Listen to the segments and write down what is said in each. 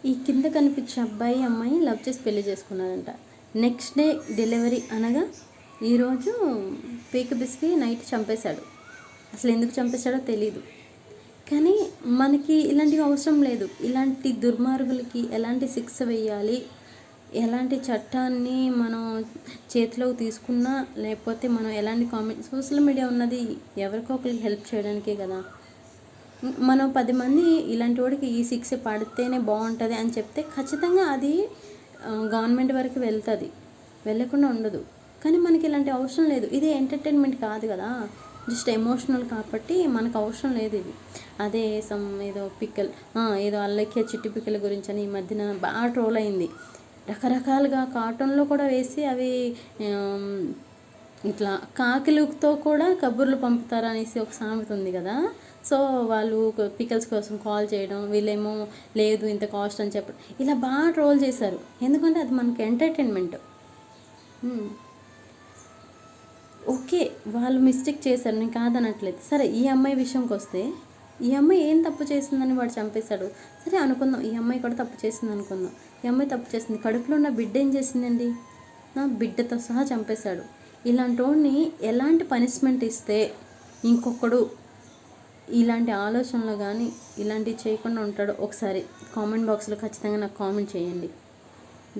ఈ కింద కనిపించే అబ్బాయి అమ్మాయి లవ్ చేసి పెళ్లి చేసుకున్నారంట. నెక్స్ట్ డే డెలివరీ అనగా ఈరోజు పీక బిసికి నైట్ చంపేశాడు. అసలు ఎందుకు చంపేశాడో తెలీదు. కానీ మనకి ఇలాంటివి అవసరం లేదు. ఇలాంటి దుర్మార్గులకి ఎలాంటి శిక్ష వేయాలి, ఎలాంటి చట్టాన్ని మనం చేతిలోకి తీసుకున్నా, లేకపోతే మనం ఎలాంటి కామెంట్, సోషల్ మీడియా ఉన్నది ఎవరికో ఒకరికి హెల్ప్ చేయడానికే కదా. మనం 10 మంది ఇలాంటి వాడికి ఈ శిక్ష పడితేనే బాగుంటుంది అని చెప్తే ఖచ్చితంగా అది గవర్నమెంట్ వరకు వెళ్తుంది, వెళ్ళకుండా ఉండదు. కానీ మనకి ఇలాంటి అవసరం లేదు. ఇది ఎంటర్టైన్మెంట్ కాదు కదా, జస్ట్ ఎమోషనల్ కాబట్టి మనకు అవసరం లేదు ఇది. అదే ఏదో పిక్కల్, ఏదో అల్లక్య చిట్టి పిక్కల గురించి అని ఈ మధ్యన బాగా ట్రోల్ అయింది. రకరకాలుగా కాటన్లో కూడా వేసి అవి ఇట్లా కాకిలతో కూడా కబుర్లు పంపుతారనేసి ఒక సామెత ఉంది కదా. సో వాళ్ళు పికల్స్ కోసం కాల్ చేయడం, వీళ్ళేమో లేదు ఇంత కాస్ట్ అని చెప్పడం, ఇలా బాగా ట్రోల్ చేశారు. ఎందుకంటే అది మనకి ఎంటర్టైన్మెంట్. ఓకే, వాళ్ళు మిస్టేక్ చేశారు, నేను కాదనట్లేదు. సరే, ఈ అమ్మాయి విషయంకి వస్తే, ఈ అమ్మాయి ఏం తప్పు చేసిందని వాడు చంపేశాడు. సరే అనుకుందాం, ఈ అమ్మాయి కూడా తప్పు చేసింది అనుకుందాం. ఈ అమ్మాయి తప్పు చేసింది, కడుపులో ఉన్న బిడ్డ ఏం చేసిందండి? బిడ్డతో సహా చంపేశాడు. ఇలాంటి వాడిని ఎలాంటి పనిష్మెంట్ ఇస్తే ఇంకొకడు ఇలాంటి ఆలోచనలు కానీ ఇలాంటివి చేయకుండా ఉంటాడో ఒకసారి కామెంట్ బాక్స్లో ఖచ్చితంగా నాకు కామెంట్ చేయండి.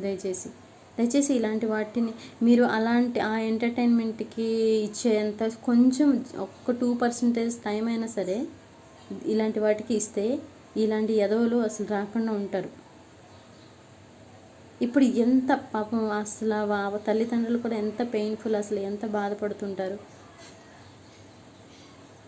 దయచేసి ఇలాంటి వాటిని మీరు అలాంటి ఆ ఎంటర్టైన్మెంట్కి ఇచ్చేంత కొంచెం ఒక్క 2% టైం అయినా సరే ఇలాంటి వాటికి ఇస్తే ఇలాంటి ఎదవలు అసలు రాకుండా ఉంటారు. ఇప్పుడు ఎంత పాపం అసలు తల్లిదండ్రులు కూడా ఎంత పెయిన్ఫుల్, అసలు ఎంత బాధపడుతుంటారు.